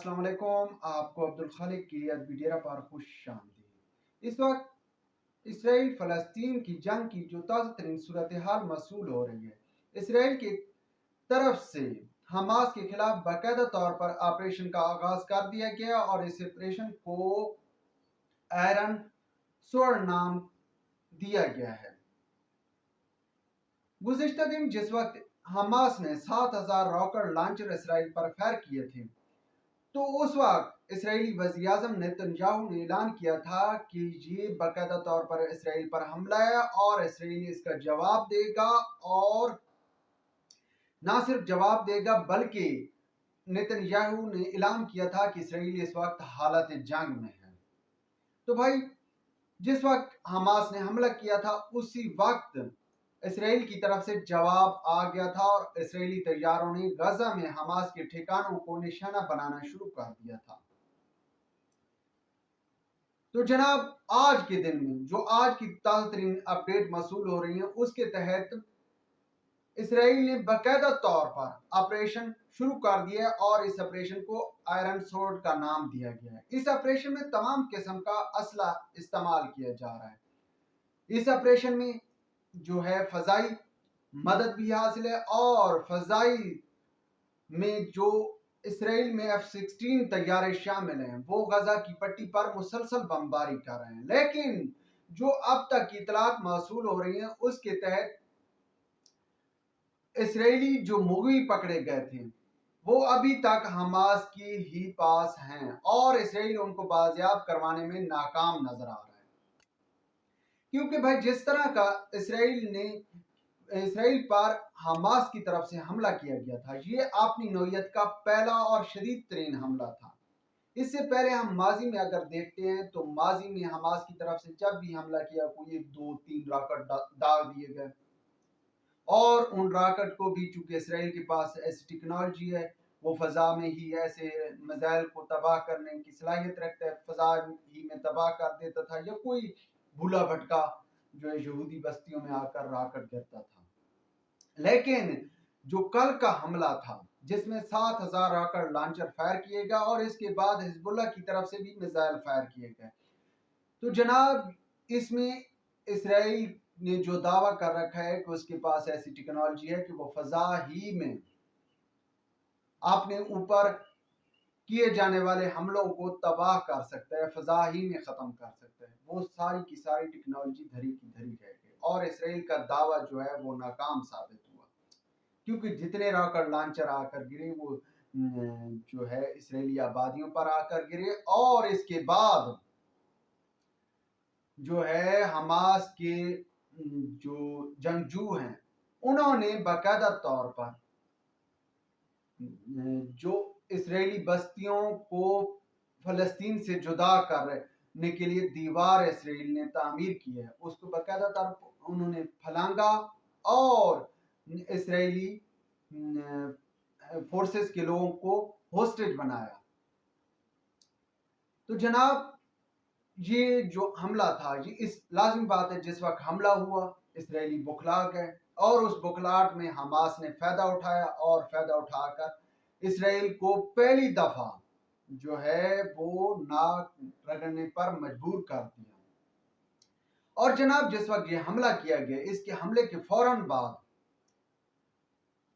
अस्सलाम वालेकुम। आपको अब्दुल खालिक की वीडियो पर खुश आमदीद। इस वक्त इसराइल फ़लस्तीन की जंग की जो ताज़ा तरीन सूरत हाल मसूल हो रही है, इसराइल की तरफ से हमास के खिलाफ बाकायदा तौर पर ऑपरेशन का आगाज कर दिया गया और इस ऑपरेशन को आयरन स्वर्ण नाम दिया गया है। गुज़िश्ता दिन जिस वक्त हमास ने 7,000 रॉकेट लॉन्चर इसराइल पर फायर किए थे, तो उस वक्त इसराइली वज़ीर-ए-आज़म नेतन्याहू ने ऐलान किया था कि ये बाकायदा तौर पर इसराइल पर हमला है और इसराइल इसका जवाब देगा, और ना सिर्फ जवाब देगा बल्कि नेतन्याहू ने ऐलान किया था कि इसराइल इस वक्त हालत जंग में है। तो भाई, जिस वक्त हमास ने हमला किया था उसी वक्त इसराइल की तरफ से जवाब आ गया था और इसराइली तैयारों ने गजा में हमास के ठिकानों को निशाना बनाना शुरू कर दिया था। तो जनाब, आज के दिन में जो आज की ताज़ा तरीन अपडेट मसूल हो रही है, उसके तहत इसराइल ने बाकायदा तौर पर ऑपरेशन शुरू कर दिया है और इस ऑपरेशन को आयरन सोर्ड का नाम दिया गया है। इस ऑपरेशन में तमाम किस्म का असला इस्तेमाल किया जा रहा है। इस ऑपरेशन में जो है फजाई मदद भी हासिल है और फजाई में जो इसराइल में F-16 तैयारे शामिल हैं, वो गजा की पट्टी पर मुसलसल बमबारी कर रहे हैं। लेकिन जो अब तक की इतलात मौसूल हो रही हैं, उसके तहत इसराइली जो मुग़वी पकड़े गए थे वो अभी तक हमास की ही पास हैं और इसराइल उनको बाजियाब करवाने में नाकाम नजर आ रहा है। क्योंकि भाई, जिस तरह का इसराइल पर हमास की तरफ से हमला किया गया था, ये अपनी नौयत का पहला और शदीद तरीन हमला था। इससे पहले हम माजी में अगर देखते हैं तो माजी में हमास की तरफ से जब भी हमला किया, कोई 2-3 रॉकेट दाग दिए गए और उन रॉकेट को भी, चूंकि इसराइल के पास ऐसी टेक्नोलॉजी है, वो फजा में ही ऐसे मिसाइल को तबाह करने की सलाहियत रखता है, फजा ही में तबाह कर देता था, या कोई भूला भटका जो है यहूदी बस्तियों में आकर रॉकेट गिरता था। लेकिन जो कल का हमला था जिसमें 7,000 रॉकेट लॉन्चर फायर किए गए और इसके बाद हिजबुल्लाह की तरफ से भी मिसाइल फायर किए गए, तो जनाब इसमें इसराइल ने जो दावा कर रखा है कि उसके पास ऐसी टेक्नोलॉजी है कि वो फजा ही में अपने ऊपर किए जाने वाले हमलों को तबाह कर सकता है, फजा ही में खत्म कर सकता है, वो सारी की सारी टेक्नोलॉजी धरी की धरी रह गई और इसराइल का दावा जो है वो नाकाम साबित हुआ। क्योंकि जितने रॉकेट लॉन्चर आकर गिरे वो जो है इसराइली आबादियों पर आकर गिरे, और इसके बाद जो है हमास के जो जंगजू हैं उन्होंने बाकायदा तौर पर जो इसराइली बस्तियों को फलस्तीन से जुदा करने के लिए दीवार इसराइल ने तामीर की है, उसको बाकायदा तौर पर उन्होंने फलांगा और इसराइली फोर्सेस के लोगों को होस्टेज बनाया। तो जनाब, ये जो हमला था, ये इस लाजिमी बात है, जिस वक्त हमला हुआ इसराइली बुखला गए और उस बुखलाहट में हमास ने फायदा उठाया और फायदा उठाकर इसराइल को पहली दफा जो है वो नाक रगड़ने पर मजबूर कर दिया। और जनाब, जिस वक्त ये हमला किया गया, इसके हमले के फौरन बाद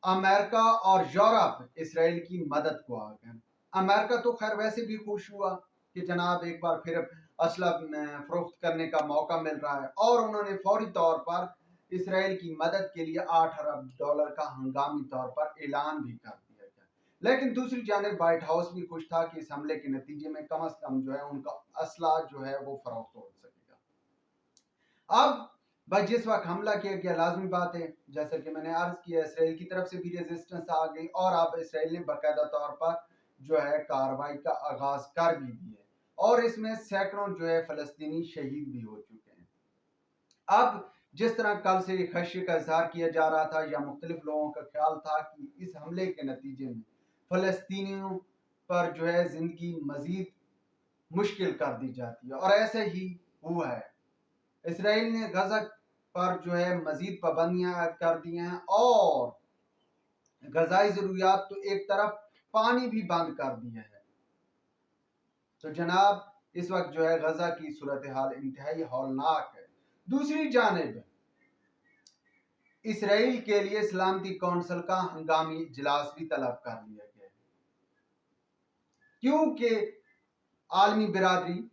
अमेरिका और यूरोप इसराइल की मदद को आ गए। अमेरिका तो खैर वैसे भी खुश हुआ कि जनाब एक बार फिर असला फरोख्त करने का मौका मिल रहा है, और उन्होंने फौरी तौर पर इसराइल की मदद के लिए $8 अरब का हंगामी तौर पर ऐलान भी कर दिया गया। लेकिन दूसरी जानिब व्हाइट हाउस भी खुश था कि इस हमले के नतीजे में कम अज कम जो है उनका असला जो है वो फरोख्त हो सकेगा। अब भाई, जिस वक्त हमला किया गया, लाजमी बात है जैसा कि मैंने अर्ज किया, इसराइल की तरफ से भी रेजिस्टेंस आ गई और अब इसराइल ने बाकायदा तौर पर जो है कार्रवाई का आगाज कर भी दिया और इसमें सैकड़ों जो है फलस्तीनी शहीद भी हो चुके हैं। अब जिस तरह कल से खदशे का इजहार किया जा रहा था या मुख्तलिफ लोगों का ख्याल था कि इस हमले के नतीजे में फलस्तीनियों पर जो है जिंदगी मजीद मुश्किल कर दी जाती है, और ऐसे ही हुआ है। इसराइल ने गजा पर जो है मजीद पाबंदियां कर दी हैं और गजाई जरूरियात तो एक तरफ, पानी भी बंद कर दिया है। तो जनाब इस वक्त जो है गजा की सूरत हाल इंतहाई हौलनाक है। दूसरी जानिब इसराइल के लिए सलामती कौंसिल का हंगामी इजलास भी तलब कर लिया गया है, क्योंकि आलमी बिरादरी,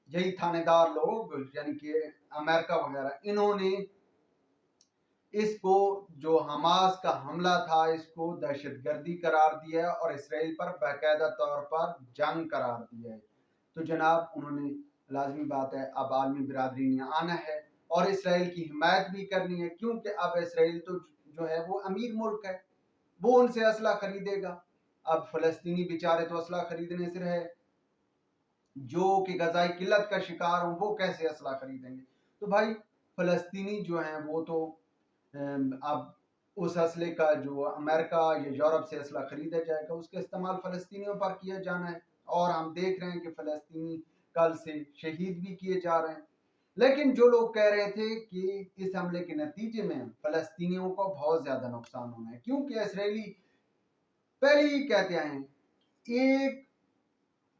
यही थानेदार लोग यानी कि अमेरिका वगैरह, इन्होंने इसको जो हमास का हमला था इसको दहशतगर्दी करार दिया है और इसराइल पर बाकायदा तौर पर जंग करार दिया है। तो जनाब उन्होंने, लाजमी बात है, अब आलमी बिरादरी ने आना है और इसराइल की हिमायत भी करनी है, क्योंकि अब इसराइल तो जो है वो अमीर मुल्क है, वो उनसे असला खरीदेगा। अब फलस्तीनी बेचारे तो असला खरीदने से रहे, जो कि गजाई किल्लत का शिकार हों, वो कैसे असला खरीदेंगे? तो भाई फलस्तीनी जो हैं वो तो अब उस असले का जो अमेरिका या यूरोप से असला खरीदा जाएगा उसका इस्तेमाल फलस्तीनियों पर किया जाना है। और हम देख रहे हैं कि फलस्तीनी कल से शहीद भी किए जा रहे हैं। लेकिन जो लोग कह रहे थे कि इस हमले के नतीजे में फलस्तीनियों को बहुत ज्यादा नुकसान होना है, क्योंकि इसराइली पहले ही कहते आए हैं, एक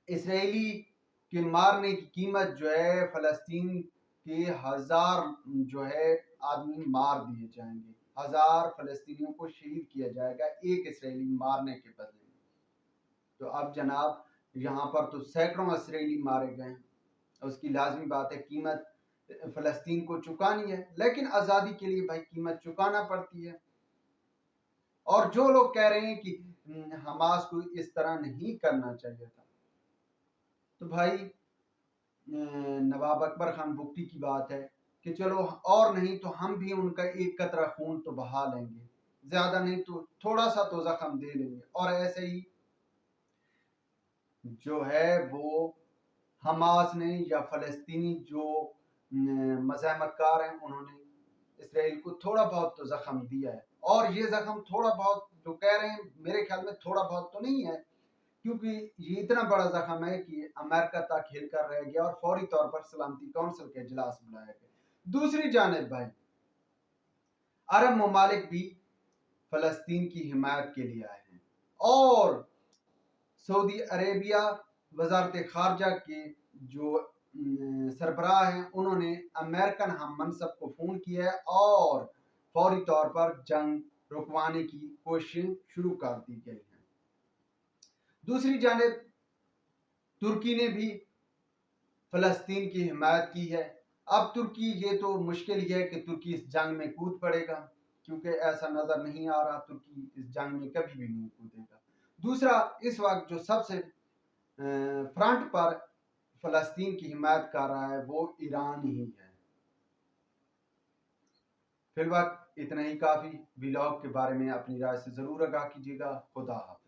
इसराइली के मारने की कीमत जो है फलस्तीन के 1000 जो है आदमी मार दिए जाएंगे, 1000 फलस्तीनियों को शहीद किया जाएगा एक इसराइली मारने के बदले में। तो अब जनाब यहाँ पर तो सैकड़ों इसराइली मारे गए, उसकी लाजमी बात है कीमत फलस्तीन को चुकानी है, लेकिन आज़ादी के लिए भाई कीमत चुकाना पड़ती है। और जो लोग कह रहे हैं कि हमास को इस तरह नहीं करना चाहिए था, तो भाई नवाब अकबर खान बुगटी की बात है कि चलो और नहीं तो हम भी उनका एक कतरा खून तो बहा लेंगे, ज्यादा नहीं तो थोड़ा सा तो जख्म दे लेंगे। और ऐसे ही जो है वो हमास ने या फलस्तीनी जो मज़ाहमतकार हैं उन्होंने इसराइल को थोड़ा बहुत तो जख्म दिया है। और ये जख्म थोड़ा बहुत जो कह रहे हैं, मेरे ख्याल में थोड़ा बहुत तो नहीं है, क्योंकि ये इतना बड़ा जख्म है कि अमेरिका तक हिल कर रह गया और फौरी तौर पर सलामती कौंसिल के इजलास बुलाया गया। दूसरी जानिब भाई अरब ममालिक भी फलस्तीन की हिमायत के लिए आए हैं और सऊदी अरेबिया वजारत खारजा के जो सरबराह हैं उन्होंने अमेरिकन हम मनसब को फोन किया है और फौरी तौर पर जंग रुकवाने की कोशिश शुरू कर दी गई है। दूसरी जानिब तुर्की ने भी फलस्तीन की हिमायत की है। अब तुर्की, ये तो मुश्किल ही है कि तुर्की इस जंग में कूद पड़ेगा, क्योंकि ऐसा नजर नहीं आ रहा तुर्की इस जंग में कभी भी नहीं कूदेगा। दूसरा, इस वक्त जो सबसे फ्रंट पर फलस्तीन की हिमायत कर रहा है वो ईरान ही है। फिलहाल इतना ही काफी। व्लॉग के बारे में अपनी राय से जरूर आगाह कीजिएगा। खुदा हाफिज़।